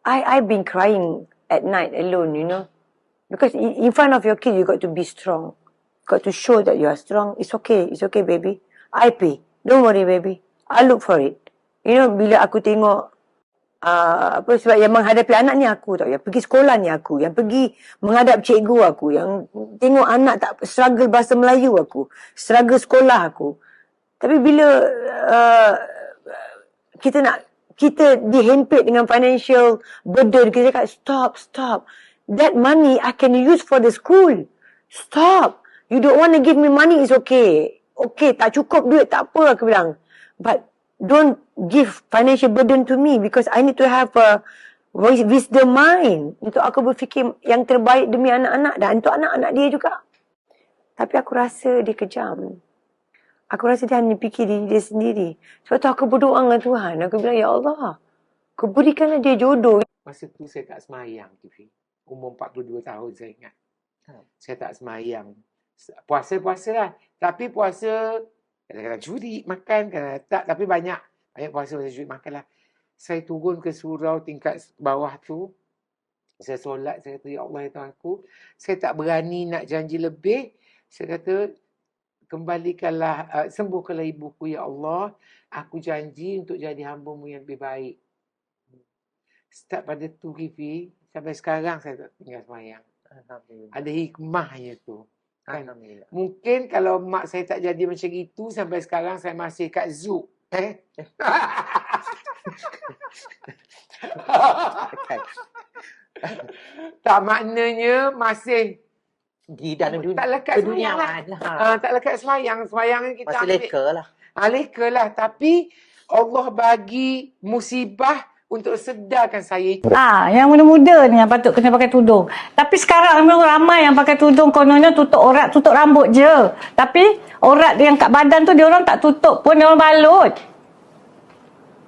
I've been crying at night alone, you know. Because in front of your kid, you got to be strong. Got to show that you are strong. It's okay, baby. I pay. Don't worry, baby. I look for it. You know, bila aku tengok apa sebab yang menghadapi anak ni aku tau, yang pergi sekolah ni aku, yang pergi menghadap cikgu aku, yang tengok anak tak struggle bahasa Melayu aku, struggle sekolah aku. Tapi bila kita dihempit dengan financial burden, kita cakap stop. That money I can use for the school. Stop. You don't want to give me money, it's okay. Okay, tak cukup duit, tak apa, aku bilang. But don't give financial burden to me because I need to have a wisdom mind untuk aku berfikir yang terbaik demi anak-anak dan untuk anak-anak dia juga. Tapi aku rasa dia kejam. Aku rasa dia hanya fikir diri dia sendiri. Sebab tu aku berdoa dengan Tuhan. Aku bilang, Ya Allah, kau berikanlah dia jodoh. Masa tu saya tak semayang, TV. Umur 42 tahun saya ingat. Saya tak semayang. Puasa lah. Tapi puasa, kadang-kadang curi makan, kadang-kadang tak. Tapi banyak puasa curi makan lah. Saya turun ke surau tingkat bawah tu. Saya solat, saya kata, Ya Allah, ya Tuhan aku. Saya tak berani nak janji lebih. Saya kata, kembalikanlah, sembuhkanlah ibuku, Ya Allah. Aku janji untuk jadi hamba-Mu yang lebih baik. Start pada tu, Kifi. Sampai sekarang saya tak tinggal semayang. Ada hikmahnya tu. Kan? Mungkin kalau mak saya tak jadi macam itu, sampai sekarang saya masih kat zoo. Tak, maknanya masih di dalam dunia, tak lekat semayang lah. Tak lekat semayang. Semayang kita masih leka lah. Leka lah. Tapi Allah bagi musibah untuk sedarkan saya. Yang muda-muda ni yang patut kena pakai tudung. Tapi sekarang memang ramai yang pakai tudung, kononnya tutup aurat, tutup rambut je. Tapi aurat yang kat badan tu dia orang tak tutup pun, dia orang balut.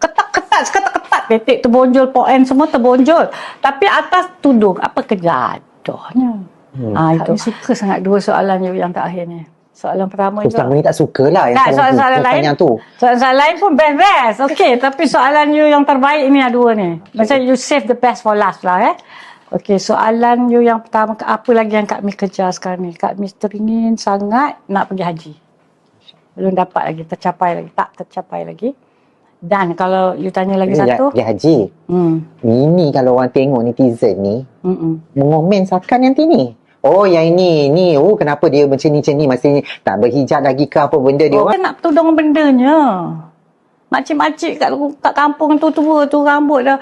Ketat, petik terbonjol, poen semua terbonjol. Tapi atas tudung, apa kejatuhnya? Itu. Kami suka sangat dua soalan yang terakhir ni. Soalan pertama tu selama ni tak suka lah yang soalan lain tu. Soalan lain pun best. Okey, tapi soalan you yang terbaik ni dua ni. Macam you save the best for last lah Okey, soalan you yang pertama, apa lagi yang kami kejar sekarang ni? Kami teringin sangat nak pergi haji. Belum dapat lagi, tak tercapai lagi. Dan kalau you tanya lagi satu, pergi haji. Ini kalau orang tengok netizen ni, mengomen sakan yang ni. Oh, yang ini. Oh, kenapa dia macam ni masih tak berhijab lagi ke apa benda dia? Kita nak tudung bendanya. Makcik-makcik kat kampung tu tua tu rambut dah